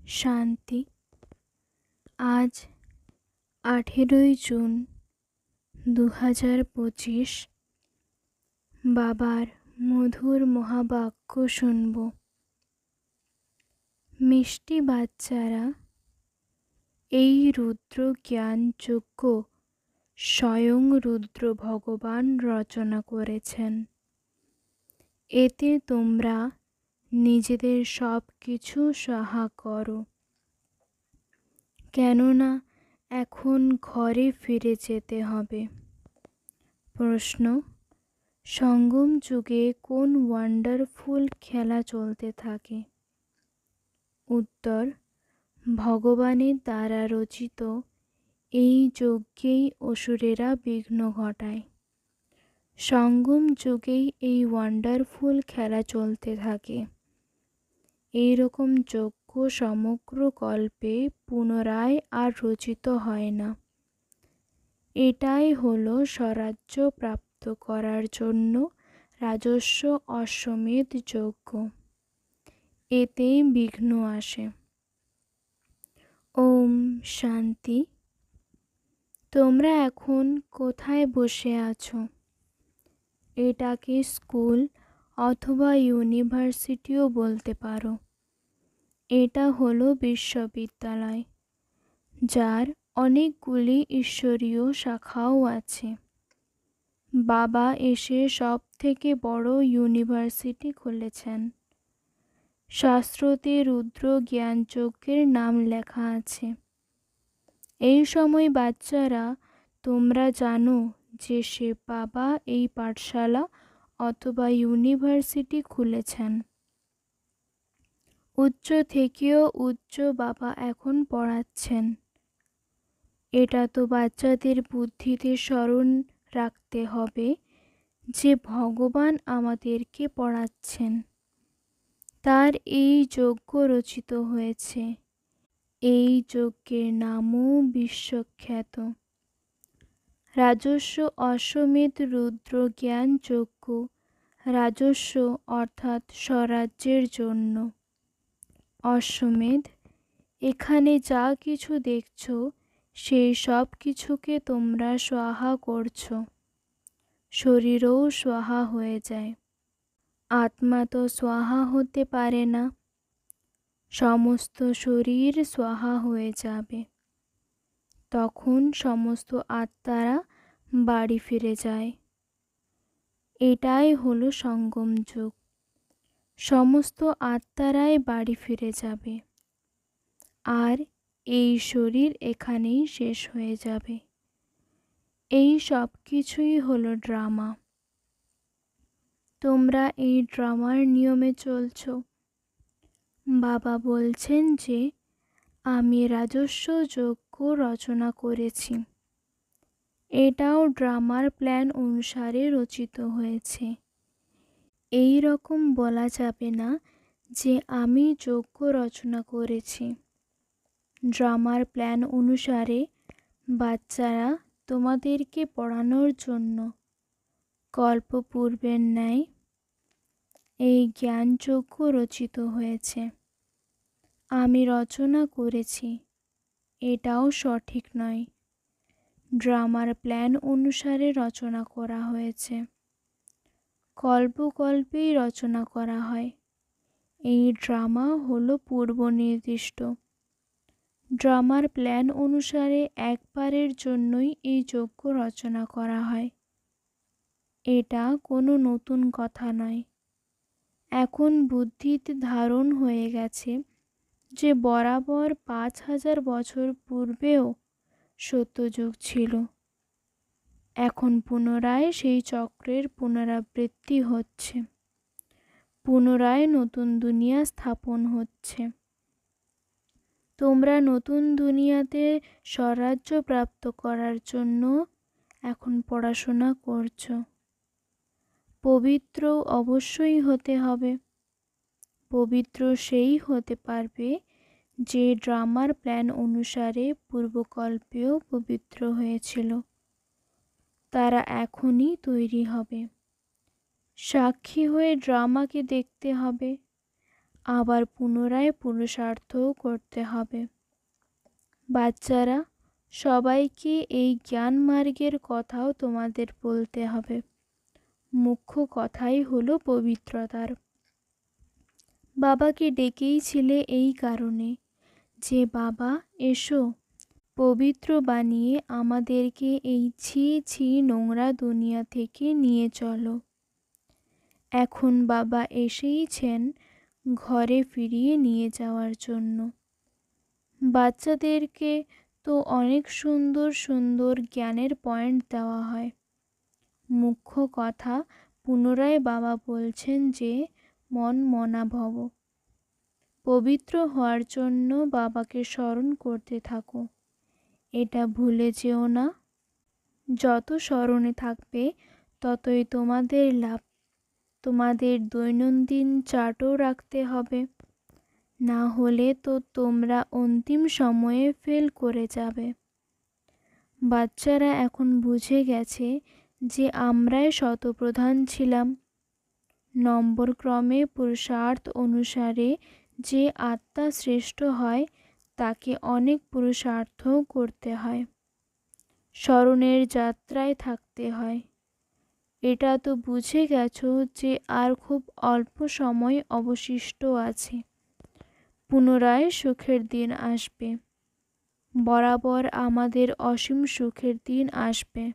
শান্তি। আজ 18ই জুন 2025 বাবার মধুর মহাবাক্য শুনব। মিষ্টি বাচ্চারা, এই রুদ্র জ্ঞান যজ্ঞ স্বয়ং রুদ্র ভগবান রচনা করেছেন। এতে তোমরা নিজেদের সব কিছু সাহা করো, কেননা এখন ঘরে ফিরে যেতে হবে। প্রশ্ন: সঙ্গম যুগে কোন ওয়ান্ডারফুল খেলা চলতে থাকে? উত্তর: ভগবানের দ্বারা রচিত এই যজ্ঞেই অসুরেরা বিঘ্ন ঘটায়। সঙ্গম যুগেই এই ওয়ান্ডারফুল খেলা চলতে থাকে। এই রকম যজ্ঞ সমগ্র কল্পে পুনরায় আর রচিত হয় না। এটাই হলো স্বরাজ্য প্রাপ্ত করার জন্য রাজস্ব অশ্বমেধ যজ্ঞ। এতেই বিঘ্ন আসে। ওম শান্তি। তোমরা এখন কোথায় বসে আছো? এটাকে স্কুল অথবা ইউনিভার্সিটিও বলতে পারো। এটা হলো বিশ্ববিদ্যালয়, যার অনেকগুলি ঈশ্বরীয় শাখাও আছে। বাবা এসে সব থেকে বড় ইউনিভার্সিটি খুলেছেন। শাস্ত্রতে রুদ্র জ্ঞানযজ্ঞের নাম লেখা আছে। এই সময় বাচ্চারা, তোমরা জানো যে সে বাবা এই পাঠশালা অথবা ইউনিভার্সিটি খুলেছেন। উচ্চ থেকেও উচ্চ বাবা এখন পড়াচ্ছেন। এটা তো বাচ্চাদের বুদ্ধিতে স্মরণ রাখতে হবে যে ভগবান আমাদেরকে পড়াচ্ছেন। তার এই যজ্ঞ রচিত হয়েছে। এই যজ্ঞের নামও বিশ্বখ্যাত। রাজস্ব অশ্বমেধ রুদ্র জ্ঞান যজ্ঞ। রাজস্ব অর্থাৎ স্বরাজ্যের জন্য। অশ্বমেধ, এখানে যা কিছু দেখছো সেই সব কিছুকে তোমরা স্বাহা করছো। শরীরও স্বাহা হয়ে যায়। আত্মা তো স্বাহা হতে পারে না। সমস্ত শরীর স্বাহা হয়ে যাবে। তখন সমস্ত আত্মারা বাড়ি ফিরে যায়। এটাই হলো সঙ্গম যুগ। সমস্ত আত্মারাই বাড়ি ফিরে যাবে। আর এই শরীর এখানেই শেষ হয়ে যাবে। এই সব কিছুই হলো ড্রামা। তোমরা এই ড্রামার নিয়মে চলছ। বাবা বলছেন যে আমি রাজস্ব যজ্ঞ রচনা করেছি। এটাও ড্রামার প্ল্যান অনুসারে রচিত হয়েছে। এই রকম বলা যাবে না যে আমি যজ্ঞ রচনা করেছি। ড্রামার প্ল্যান অনুসারে বাচ্চারা তোমাদেরকে পড়ানোর জন্য কল্পপূর্বের ন্যায় এই জ্ঞানযজ্ঞ রচিত হয়েছে। আমি রচনা করেছি, এটাও সঠিক নয়। ড্রামার প্ল্যান অনুসারে রচনা করা হয়েছে। কল্পকল্পেই রচনা করা হয়। এই ড্রামা হলো পূর্ব নির্দিষ্ট। ড্রামার প্ল্যান অনুসারে একবারের জন্যই এই যজ্ঞ রচনা করা হয়। এটা কোনো নতুন কথা নয়। এখন বুদ্ধিতে ধারণ হয়ে গেছে যে বরাবর 5000 বছর পূর্বেও সত্যযুগ ছিল। এখন পুনরায় সেই চক্রের পুনরাবৃত্তি হচ্ছে। পুনরায় নতুন দুনিয়া স্থাপন হচ্ছে। তোমরা নতুন দুনিয়াতে স্বরাজ্য প্রাপ্ত করার জন্য এখন পড়াশোনা করছো। পবিত্র অবশ্যই হতে হবে। পবিত্র সেই হতে পারবে যে ড্রামার প্ল্যান অনুসারে পূর্বকল্পেও পবিত্র হয়েছিল। তারা এখনই তৈরি হবে। সাক্ষী হয়ে ড্রামাকে দেখতে হবে। আবার পুনরায় পুরুষার্থও করতে হবে। বাচ্চারা, সবাইকে এই জ্ঞান মার্গের কথাও তোমাদের বলতে হবে। মুখ্য কথাই হলো পবিত্রতার। বাবাকে ডেকেইছিলে এই কারণে যে, বাবা এসো, পবিত্র বানিয়ে আমাদেরকে এই ছি ছি নোংরা দুনিয়া থেকে নিয়ে চলো। এখন বাবা এসেইছেন ঘরে ফিরিয়ে নিয়ে যাওয়ার জন্য। বাচ্চাদেরকে তো অনেক সুন্দর সুন্দর জ্ঞানের পয়েন্ট দেওয়া হয়। মুখ্য কথা পুনরায় বাবা বলছেন যে, মন মনা ভব। পবিত্র হওয়ার জন্য বাবাকে স্মরণ করতে থাকো, এটা ভুলে যেও না। যত স্মরণে থাকবে ততই তোমাদের লাভ। তোমাদের দৈনন্দিন চার্টও রাখতে হবে, না হলে তো তোমরা অন্তিম সময়ে ফেল করে যাবে। বাচ্চারা এখন বুঝে গেছে যে আমরাই শতপ্রধান ছিলাম। নম্বর ক্রমে পুরুষার্থ অনুসারে যে আত্মা শ্রেষ্ঠ হয় তাকে অনেক পুরুষার্থও করতে হয়, স্মরণের যাত্রায় থাকতে হয়। এটা তো বুঝে গেছো যে আর খুব অল্প সময় অবশিষ্ট আছে। পুনরায় সুখের দিন আসবে, বরাবর আমাদের অসীম সুখের দিন আসবে।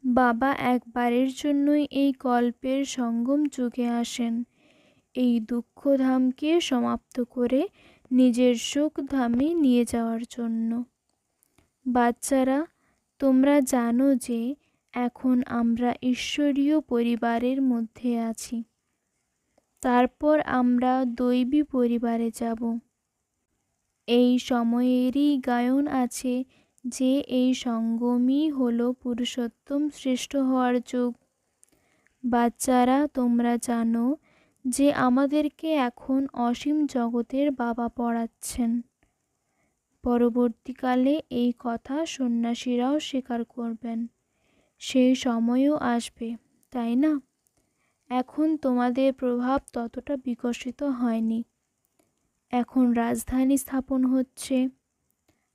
বাবা একবারের জন্যই এই কল্পের সঙ্গম যুগে আসেন, এই দুঃখধামকে সমাপ্ত করে নিজের সুখধামে নিয়ে যাওয়ার জন্য। বাচ্চারা, তোমরা জানো যে এখন আমরা ঈশ্বরীয় পরিবারের মধ্যে আছি, তারপর আমরা দৈবী পরিবারে যাব। এই সময়েরই গায়ন আছে যে এই সঙ্গমই হলো পুরুষোত্তম শ্রেষ্ঠ হওয়ার যুগ। বাচ্চারা, তোমরা জানো যে আমাদেরকে এখন অসীম জগতের বাবা পড়াচ্ছেন। পরবর্তীকালে এই কথা সন্ন্যাসীরাও স্বীকার করবেন, সেই সময়ও আসবে, তাই না? এখন তোমাদের প্রভাব ততটা বিকশিত হয়নি। এখন রাজধানী স্থাপন হচ্ছে,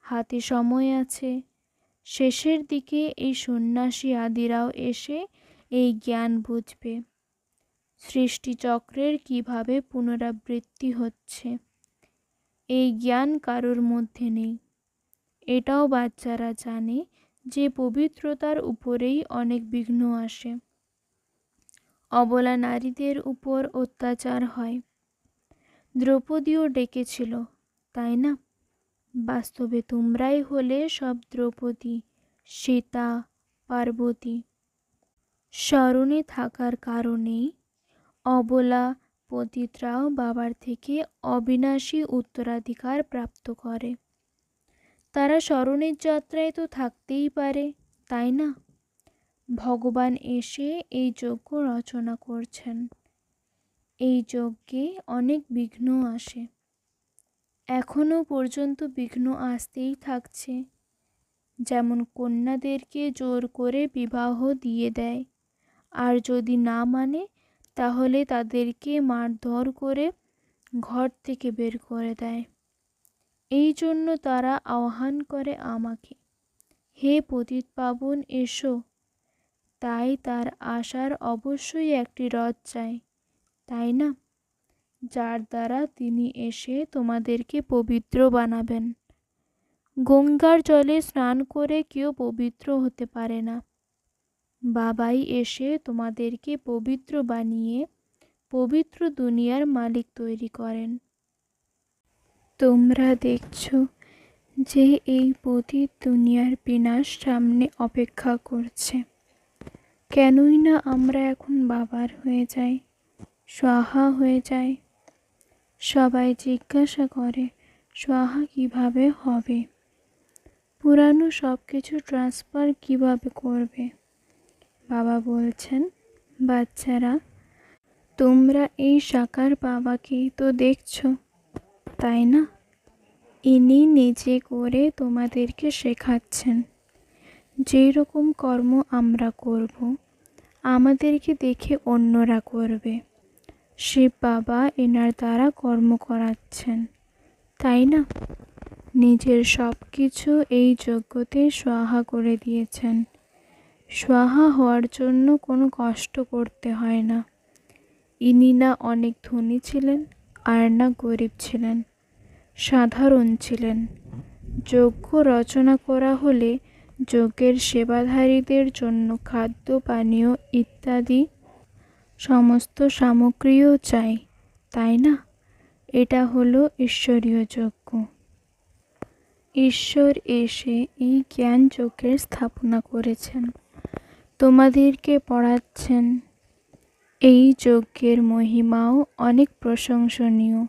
হাতে সময় আছে। শেষের দিকে এই সন্ন্যাসী আদিরাও এসে এই জ্ঞান বুঝবে, সৃষ্টিচক্রের কিভাবে পুনরাবৃত্তি হচ্ছে। এই জ্ঞান কারোর মধ্যে নেই। এটাও বাচ্চারা জানে যে পবিত্রতার উপরেই অনেক বিঘ্ন আসে। অবলা নারীদের উপর অত্যাচার হয়। দ্রৌপদীও ডেকেছিল, তাই না? বাস্তবে তোমরাই হলে সব দ্রৌপদী, সীতা, পার্বতী। স্মরণে থাকার কারণেই অবলা পতিতরাও বাবার থেকে অবিনাশী উত্তরাধিকার প্রাপ্ত করে। তারা স্মরণের যাত্রায় তো থাকতেই পারে, তাই না? ভগবান এসে এই যজ্ঞ রচনা করছেন। এই যজ্ঞে অনেক বিঘ্ন আসে, এখনো পর্যন্ত বিঘ্ন আসতেই থাকছে। যেমন কন্যাদেরকে জোর করে বিবাহ দিয়ে দেয়, আর যদি না মানে তাহলে তাদেরকে মারধর করে ঘর থেকে বের করে দেয়। এই জন্য তারা আহ্বান করে আমাকে, হে পতিত পাবন এসো। তাই তার আসার অবশ্যই একটি রথ চাই, তাই না? যার দ্বারা তিনি এসে তোমাদেরকে পবিত্র বানাবেন। গঙ্গার জলে স্নান করে কেউ পবিত্র হতে পারে না। বাবাই এসে তোমাদেরকে পবিত্র বানিয়ে পবিত্র দুনিয়ার মালিক তৈরি করেন। তোমরা দেখছো যে এই পতিত দুনিয়ার বিনাশ সামনে অপেক্ষা করছে। কেনই না আমরা এখন বাবার হয়ে যাই, স্বাহা হয়ে যাই। সবাই জিজ্ঞাসা করে স্বাহা কিভাবে হবে, পুরানো সব কিছু ট্রান্সফার কিভাবে করবে। বাবা বলছেন, বাচ্চারা, তোমরা এই সাকার বাবাকেই তো দেখছো, তাই না? ইনি নিজে করে তোমাদেরকে শেখাচ্ছেন। যেই রকম কর্ম আমরা করব, আমাদেরকে দেখে অন্যরা করবে। শিব বাবা এনার দ্বারা কর্ম করাচ্ছেন, তাই না? নিজের সব কিছু এই যজ্ঞতে স্বাহা করে দিয়েছেন। স্বাহা হওয়ার জন্য কোনো কষ্ট করতে হয় না। ইনি না অনেক ধনী ছিলেন আর না গরিব ছিলেন, সাধারণ ছিলেন। যজ্ঞ রচনা করা হলে যজ্ঞের সেবাধারীদের জন্য খাদ্য পানীয় ইত্যাদি সমস্ত সামগ্রীও চাই, তাই না? এটা হলো ঈশ্বরীয় যজ্ঞ। ঈশ্বর এসে এই জ্ঞান যজ্ঞের স্থাপনা করেছেন, তোমাদেরকে পড়াচ্ছেন। এই যজ্ঞের মহিমাও অনেক প্রশংসনীয়।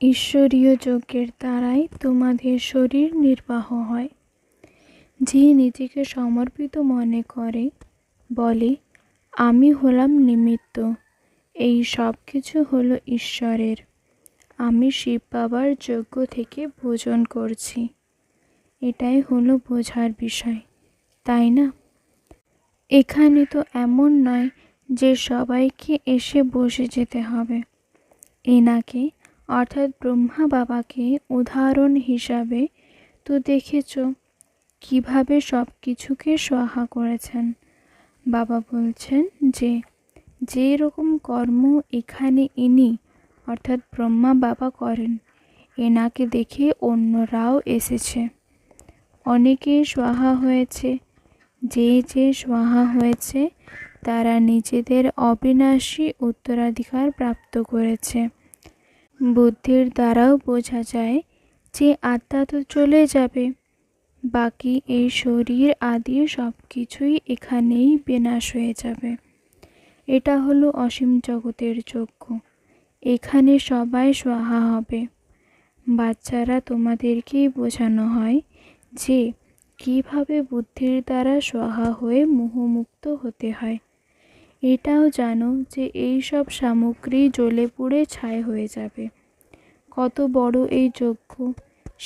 ঈশ্বরীয় যজ্ঞের দ্বারাই তোমাদের শরীর নির্বাহ হয়। যে নিজেকে সমর্পিত মনে করে, বলে আমি হলাম নিমিত্ত, এই সব কিছু হলো ঈশ্বরের, আমি শিব বাবার যজ্ঞ থেকে ভোজন করছি, এটাই হলো বোঝার বিষয়, তাই না? এখানে তো এমন নয় যে সবাইকে এসে বসে যেতে হবে। এনাকে অর্থাৎ ব্রহ্মা বাবাকে উদাহরণ হিসাবে তো দেখেছ কিভাবে সব কিছুকে স্বাহা করেছেন। বাবা বলছেন যে যে রকম কর্ম এখানে ইনি অর্থাৎ ব্রহ্মা বাবা করেন, এনাকে দেখে অন্যরাও এসেছে, অনেকে স্বাহা হয়েছে। যে যে স্বাহা হয়েছে তারা নিজেদের অবিনাশী উত্তরাধিকার প্রাপ্ত করেছে। বুদ্ধির দ্বারাও বোঝা যায় যে আত্মা তো চলে যাবে, বাকি এই শরীর আদি সব কিছুই এখানেই বিনাশ হয়ে যাবে। এটা হলো অসীম জগতের যজ্ঞ, এখানে সবাই স্বাহা হবে। বাচ্চারা তোমাদেরকেই বোঝানো হয় যে কিভাবে বুদ্ধির দ্বারা স্বাহা হয়ে মোহমুক্ত হতে হয়। এটাও জানো যে এই সব সামগ্রী জ্বলে পুড়ে ছাই হয়ে যাবে। কত বড় এই যজ্ঞ,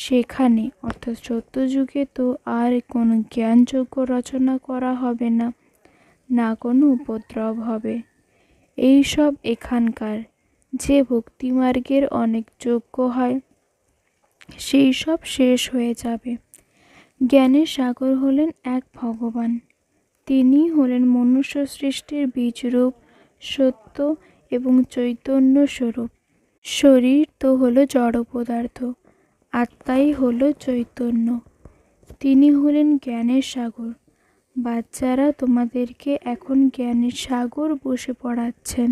সেখানে অর্থাৎ সত্যযুগে তো আর কোনো জ্ঞানযজ্ঞ রচনা করা হবে না, না কোনো উপদ্রব হবে। এই সব এখানকার যে ভক্তিমার্গের অনেক যজ্ঞ হয় সেই সব শেষ হয়ে যাবে। জ্ঞানের সাগর হলেন এক ভগবান, তিনি হলেন মনুষ্য সৃষ্টির বীজরূপ, সত্য এবং চৈতন্য স্বরূপ। শরীর তো হলো জড় পদার্থ, আত্মাই হলো চৈতন্য। তিনি হলেন জ্ঞানের সাগর। বাচ্চারা তোমাদেরকে এখন জ্ঞানের সাগর বসে পড়াচ্ছেন।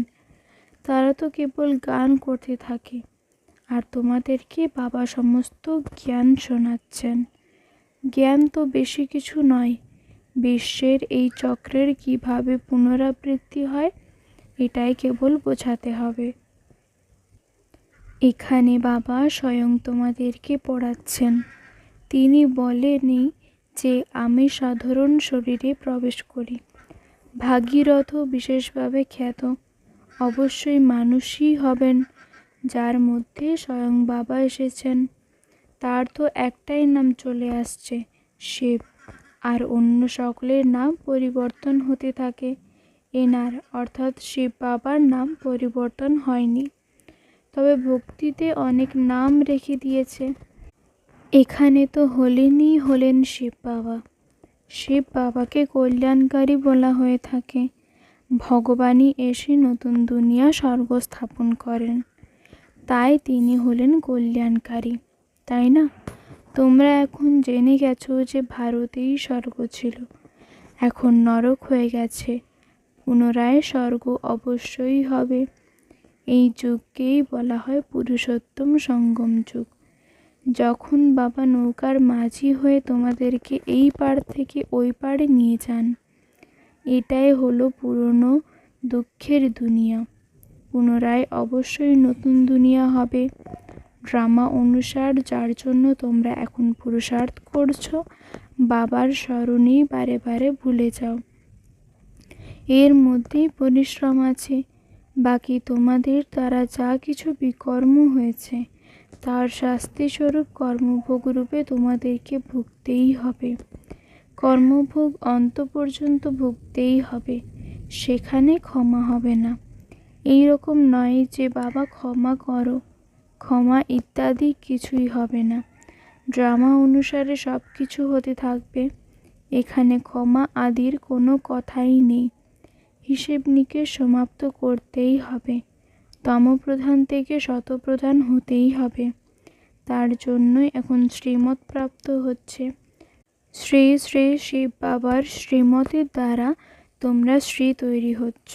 তারা তো কেবল গান করতে থাকে আর তোমাদেরকে বাবা সমস্ত জ্ঞান শোনাচ্ছেন। জ্ঞান তো বেশি কিছু নয়, বিশ্বের এই চক্রের কিভাবে পুনরাবৃত্তি হয় এটাই কেবল বোঝাতে হবে। এখানে বাবা স্বয়ং তোমাদেরকে পড়াচ্ছেন। তিনি বলেনি যে আমি সাধারণ শরীরে প্রবেশ করি। ভাগীরথ বিশেষভাবে খ্যাত অবশ্যই মানুষই হবেন, যার মধ্যে স্বয়ং বাবা এসেছেন। তার তো একটাই নাম চলে আসছে, শিব, আর অন্য সকলের নাম পরিবর্তন হতে থাকে। এনার অর্থাৎ শিব বাবার নাম পরিবর্তন হয়নি, তবে ভক্তিতে অনেক নাম রেখে দিয়েছে। এখানে তো হলেন শিব বাবা। শিব বাবাকে কল্যাণকারী বলা হয়ে থাকে। ভগবানই এসে নতুন দুনিয়া স্বর্গ স্থাপন করেন, তাই তিনি হলেন কল্যাণকারী, তাই না? তোমরা এখন জেনে গেছো যে ভারতেই স্বর্গ ছিল, এখন নরক হয়ে গেছে, পুনরায় স্বর্গ অবশ্যই হবে। এই যুগকেই বলা হয় পুরুষোত্তম সঙ্গম যুগ। যখন বাবা নৌকার মাঝি হয়ে তোমাদেরকে এই পাড় থেকে ওই পাড়ে নিয়ে যান, এটাই হলো পুরনো দুঃখের দুনিয়া। পুনরায় অবশ্যই নতুন দুনিয়া হবে। ড্রামা অনুসার যার জন্য তোমরা এখন পুরুষার্থ করছো, বাবার স্মরণেই বারে বারে ভুলে যাও। এর মধ্যেই পরিশ্রম আছে। বাকি তোমাদের দ্বারা যা কিছু বিকর্ম হয়েছে তার শাস্তিস্বরূপ কর্মভোগ রূপে তোমাদেরকে ভুগতেই হবে। কর্মভোগ অন্ত পর্যন্ত ভুগতেই হবে, সেখানে ক্ষমা হবে না। এই রকম নয় যে বাবা ক্ষমা করো, ক্ষমা ইত্যাদি কিছুই হবে না। ড্রামা অনুসারে সব কিছু হতে থাকবে। এখানে ক্ষমা আদির কোনো কথাই নেই। হিসেব নিকেশ সমাপ্ত করতেই হবে। তমপ্রধান থেকে শতপ্রধান হতেই হবে। তার জন্যই এখন শ্রীমত প্রাপ্ত হচ্ছে। শ্রী শ্রী শিব বাবার শ্রীমতের দ্বারা তোমরা শ্রী তৈরি হচ্ছ।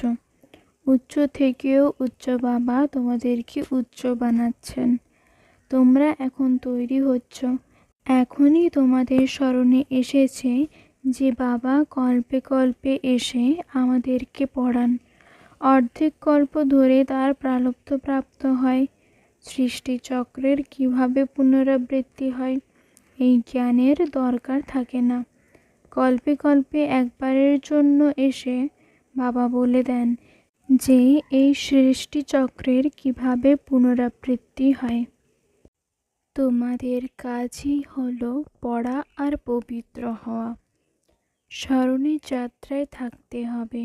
উচ্চ থেকেও উচ্চ বাবা তোমাদেরকে উচ্চ বানাচ্ছেন। তোমরা এখন তৈরি হচ্ছ। এখনই তোমাদের স্মরণে এসেছে যে বাবা কল্পে কল্পে এসে আমাদেরকে পড়ান। অর্ধেক কল্প ধরে তার প্রারব্ধ প্রাপ্ত হয়। সৃষ্টিচক্রের কিভাবে পুনরাবৃত্তি হয় এই জ্ঞানের দরকার থাকে না। কল্পে কল্পে একবারের জন্য এসে বাবা বলে দেন যে এই সৃষ্টিচক্রের কিভাবে পুনরাবৃত্তি হয়। তোমাদের কাজই হলো পড়া আর পবিত্র হওয়া। স্মরণের যাত্রায় থাকতে হবে।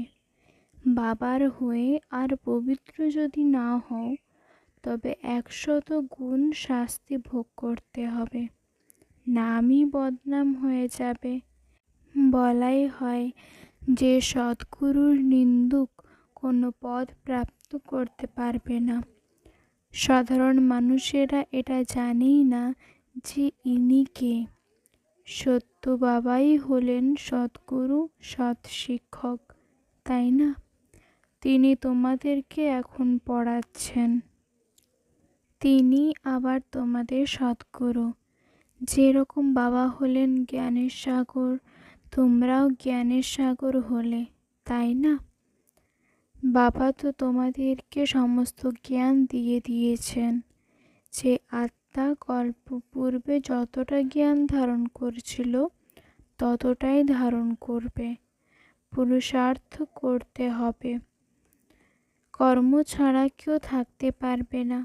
বাবার হয়ে আর পবিত্র যদি না হও তবে 100 গুণ শাস্তি ভোগ করতে হবে। নামই বদনাম হয়ে যাবে। বলাই হয় যে সদ্গুরুর নিন্দুক কোনো পদ প্রাপ্ত করতে পারবে না। সাধারণ মানুষেরা এটা জানেই না যে ইনি কে। সত্য বাবাই হলেন সদ্গুরু, সৎ শিক্ষক, তাই না? তিনি তোমাদেরকে এখন পড়াচ্ছেন। তিনি আবার তোমাদের সদ্গুরু। যেরকম বাবা হলেন জ্ঞানের সাগর, তোমরাও জ্ঞানের সাগর হলে, তাই না? বাবা তো তোমাদেরকে সমস্ত জ্ঞান দিয়ে দিয়েছেন যে আত্মা কল্প পূর্বে যতটা জ্ঞান ধারণ করছিল ততটাই ধারণ করবে। পুরুষার্থ করতে হবে। কর্ম ছাড়া কেউ থাকতে পারবে না।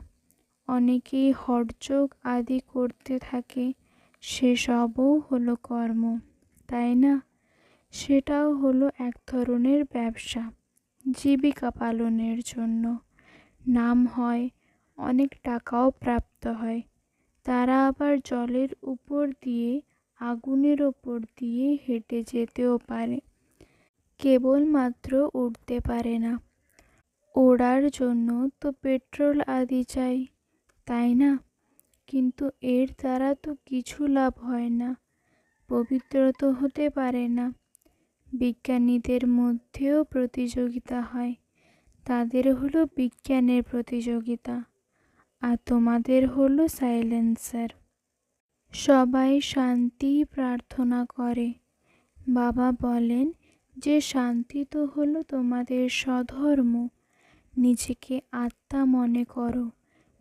অনেকেই হঠযোগ আদি করতে থাকে, সেসবও হলো কর্ম, তাই না? সেটাও হলো এক ধরনের ব্যবসা, জীবিকা পালনের জন্য। নাম হয়, অনেক টাকাও প্রাপ্ত হয়। তারা আবার জলের উপর দিয়ে, আগুনের ওপর দিয়ে হেঁটে যেতেও পারে, কেবলমাত্র উঠতে পারে না। ওড়ার জন্য তো পেট্রোল আদি চাই, তাই না? কিন্তু এর দ্বারা তো কিছু লাভ হয় না, পবিত্র তো হতে পারে না। বিজ্ঞানীদের মধ্যেও প্রতিযোগিতা হয়, তাদের হলো বিজ্ঞানের প্রতিযোগিতা, আর তোমাদের হলো সাইলেন্সার। সবাই শান্তি প্রার্থনা করে। বাবা বলেন যে শান্তি তো হলো তোমাদের স্বধর্ম। নিজেকে আত্মা মনে করো।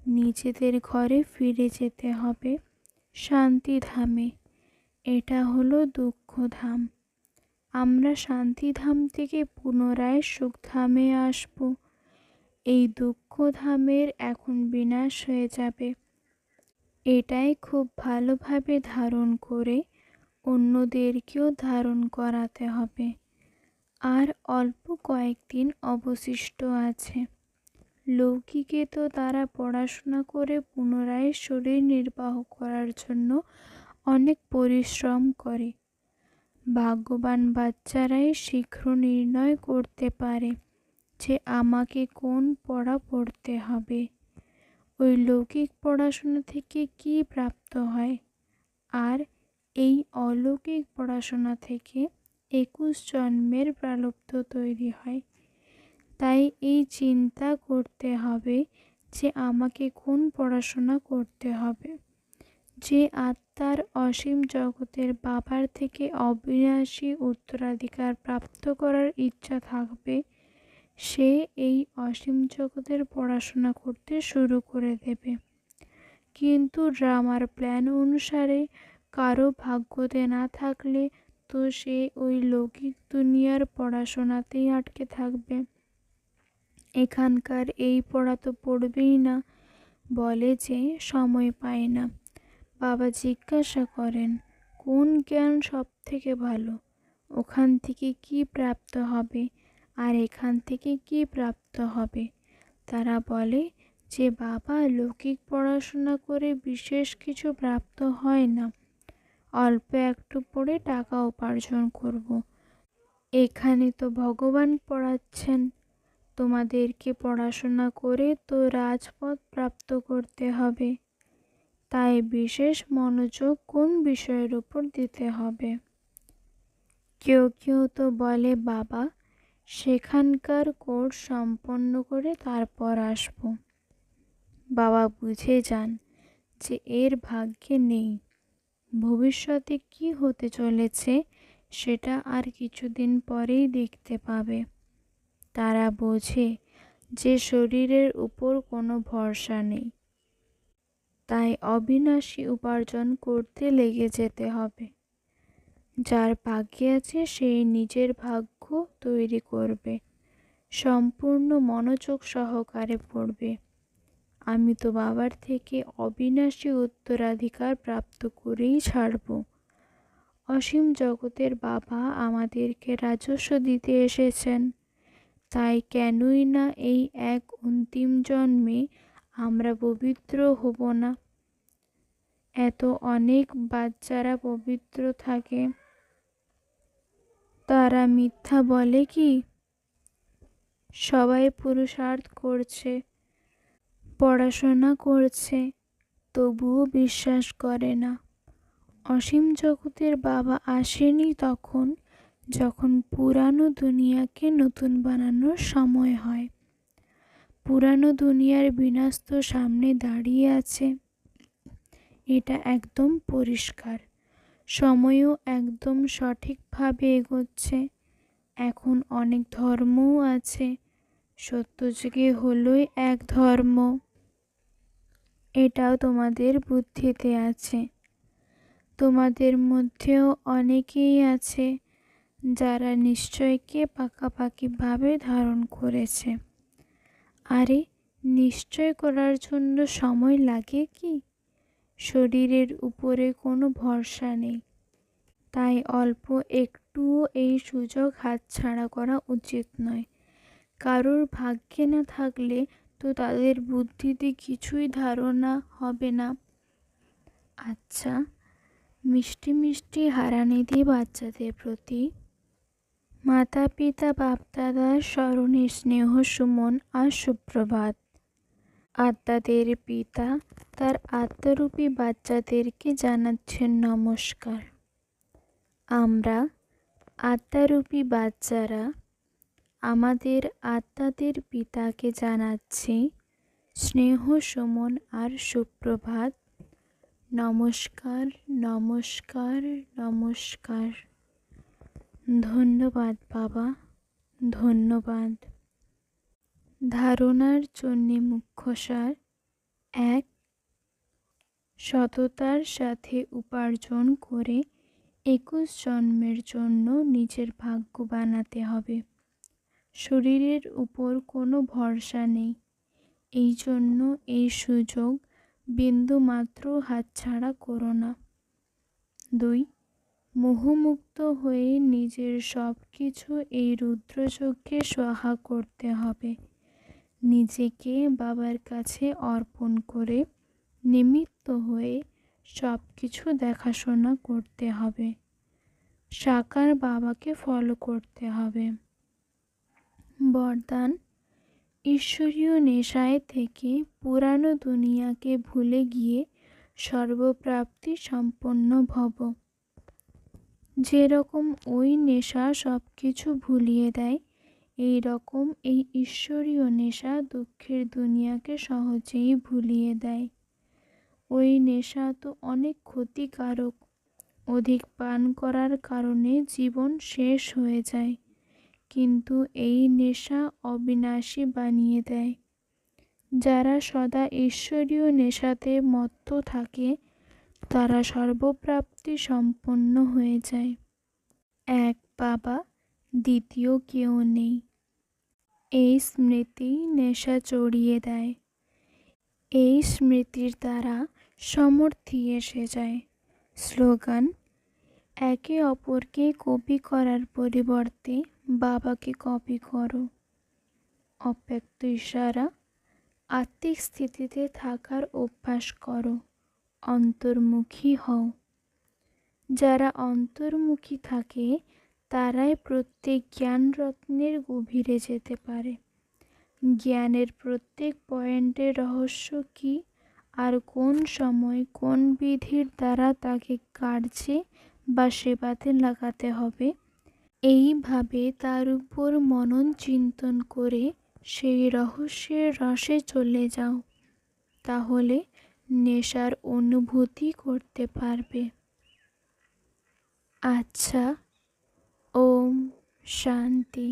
নিজেদের ঘরে ফিরে যেতে হবে, শান্তিধামে। এটা হলো দুঃখধাম। আমরা শান্তিধাম থেকে পুনরায় সুখধামে আসব। এই দুঃখধামের এখন বিনাশ হয়ে যাবে। এটাই খুব ভালোভাবে ধারণ করে অন্যদেরকেও ধারণ করাতে হবে। আর অল্প কয়েকদিন অবশিষ্ট আছে। লৌকিকে তো তারা পড়াশোনা করে পুনরায় শরীর নির্বাহ করার জন্য অনেক পরিশ্রম করে। ভাগ্যবান বাচ্চারাই শীঘ্র নির্ণয় করতে পারে যে আমাকে কোন পড়া পড়তে হবে। ওই লৌকিক পড়াশোনা থেকে কি প্রাপ্ত হয়, আর এই অলৌকিক পড়াশোনা থেকে 21 জন্মের প্রারব্ধ তৈরি হয়। তাই এই চিন্তা করতে হবে যে আমাকে কোন পড়াশোনা করতে হবে। যে আত্মার অসীম জগতের বাবার থেকে অবিনাশী উত্তরাধিকার প্রাপ্ত করার ইচ্ছা থাকবে, সে এই অসীম জগতের পড়াশোনা করতে শুরু করে দেবে। কিন্তু ড্রামার প্ল্যান অনুসারে কারো ভাগ্যতে না থাকলে তো সে ওই লৌকিক দুনিয়ার পড়াশোনাতেই আটকে থাকবে। এখানকার এই পড়া তো পড়বেই না, বলে যে সময় পায় না। বাবা জিজ্ঞাসা করেন, কোন জ্ঞান সব থেকে ভালো? ওখান থেকে কি প্রাপ্ত হবে আর এখান থেকে কি প্রাপ্ত হবে? তারা বলে যে বাবা, লৌকিক পড়াশোনা করে বিশেষ কিছু প্রাপ্ত হয় না, অল্প একটু পড়ে টাকা উপার্জন করব। এখানে তো ভগবান পড়াচ্ছেন, তোমাদেরকে পড়াশোনা করে তো রাজপদ প্রাপ্ত করতে হবে, তাই বিশেষ মনোযোগ কোন বিষয়ের উপর দিতে হবে। কেউ কেউ তো বলে বাবা, সেখানকার কোর্স সম্পন্ন করে তারপর আসব। বাবা বুঝে যান যে এর ভাগ্যে নেই, ভবিষ্যতে কি হতে চলেছে সেটা আর কিছুদিন পরেই দেখতে পাবে। তারা বোঝে যে শরীরের উপর কোনো ভরসা নেই, তাই অবিনাশী উপার্জন করতে লেগে যেতে হবে। যার ভাগ্যে আছে সেই নিজের ভাগ্য তৈরি করবে, সম্পূর্ণ মনোযোগ সহকারে পড়বে। আমি তো বাবার থেকে অবিনাশী উত্তরাধিকার প্রাপ্ত করেই ছাড়ব। অসীম জগতের বাবা আমাদেরকে রাজস্ব দিতে এসেছেন, তাই কেনই না এই এক অন্তিম জন্মে আমরা পবিত্র হব না। এত অনেক বাচ্চারা পবিত্র থাকে, তারা মিথ্যা বলে কি? সবাই পুরুষার্থ করছে, পড়াশোনা করছে, তবুও বিশ্বাস করে না। অসীম জগতের বাবা আসেনি তখন যখন পুরানো দুনিয়াকে নতুন বানানোর সময় হয়। পুরানো দুনিয়ার বিনাশ তো সামনে দাঁড়িয়ে আছে, এটা একদম পরিষ্কার। সময়ও একদম সঠিকভাবে এগোচ্ছে। এখন অনেক ধর্মও আছে, সত্যযুগে হলোই এক ধর্ম। এটাও তোমাদের বুদ্ধিতে আছে। তোমাদের মধ্যেও অনেকেই আছে যারা নিশ্চয়কে পাকাপাকিভাবে ধারণ করেছে। আরে, নিশ্চয় করার জন্য সময় লাগে কি? শরীরের উপরে কোনো ভরসা নেই, তাই অল্প একটুও এই সুযোগ হাতছাড়া করা উচিত নয়। কারোর ভাগ্যে না থাকলে তো তাদের বুদ্ধিতে কিছুই ধারণা হবে না। আচ্ছা, মিষ্টি মিষ্টি হারানিধি বাচ্চাদের প্রতি মাতা পিতা বাপদাদার স্মরণে স্নেহ সুমন আর সুপ্রভাত। আত্মাদের পিতা তার আত্মারূপী বাচ্চাদেরকে জানাচ্ছেন নমস্কার। আমরা আত্মারূপী বাচ্চারা আমাদের আত্মাদের পিতাকে জানাচ্ছি স্নেহ সুমন আর সুপ্রভাত। নমস্কার, নমস্কার, নমস্কার। ধন্যবাদ বাবা, ধন্যবাদ। ধারণার জন্যে মুখ্যসার: ১. সততার সাথে উপার্জন করে ২১ জন্মের জন্য নিজের ভাগ্য বানাতে হবে। শরীরের উপর কোনো ভরসা নেই, এই জন্য এই সুযোগ বিন্দুমাত্র হাতছাড়া করো না। ২. মোহমুক্ত হয়ে নিজের সব কিছু এই রুদ্রযজ্ঞে সহায় করতে হবে। নিজেকে বাবার কাছে অর্পণ করে নিমিত্ত হয়ে সব কিছু দেখাশোনা করতে হবে। সাকার বাবাকে ফলো করতে হবে। বরদান: ঈশ্বরীয় নেশায় থেকে পুরানো দুনিয়াকে ভুলে গিয়ে সর্বপ্রাপ্তি সম্পন্ন ভব। যেরকম ওই নেশা সব কিছু ভুলিয়ে দেয়, এই রকম এই ঈশ্বরীয় নেশা দুঃখের দুনিয়াকে সহজেই ভুলিয়ে দেয়। ওই নেশা তো অনেক ক্ষতিকারক, অধিক পান করার কারণে জীবন শেষ হয়ে যায়, কিন্তু এই নেশা অবিনাশী বানিয়ে দেয়। যারা সদা ঈশ্বরীয় নেশাতে মত্ত থাকে তারা সর্বপ্রাপ্তি সম্পন্ন হয়ে যায়। এক বাবা, দ্বিতীয় কেউ নেই, এই স্মৃতি নেশা চড়িয়ে দেয়। এই স্মৃতির দ্বারা সমৃদ্ধি এসে যায়। স্লোগান: একে অপরকে কপি করার পরিবর্তে বাবাকে কপি করো। অব্যক্ত ইশারা: আত্মিক স্থিতিতে থাকার অভ্যাস করো, অন্তর্মুখী হও। যারা অন্তর্মুখী থাকে তারাই প্রত্যেক জ্ঞানরত্নের গভীরে যেতে পারে। জ্ঞানের প্রত্যেক পয়েন্টের রহস্য কী আর কোন সময় কোন বিধির দ্বারা তাকে কার্যে বা সেবাতে লাগাতে হবে, এইভাবে তার উপর মনন চিন্তন করে সেই রহস্যের রসে চলে যাও, তাহলে নেশার অনুভূতি করতে পারবে। আচ্ছা, ওম শান্তি।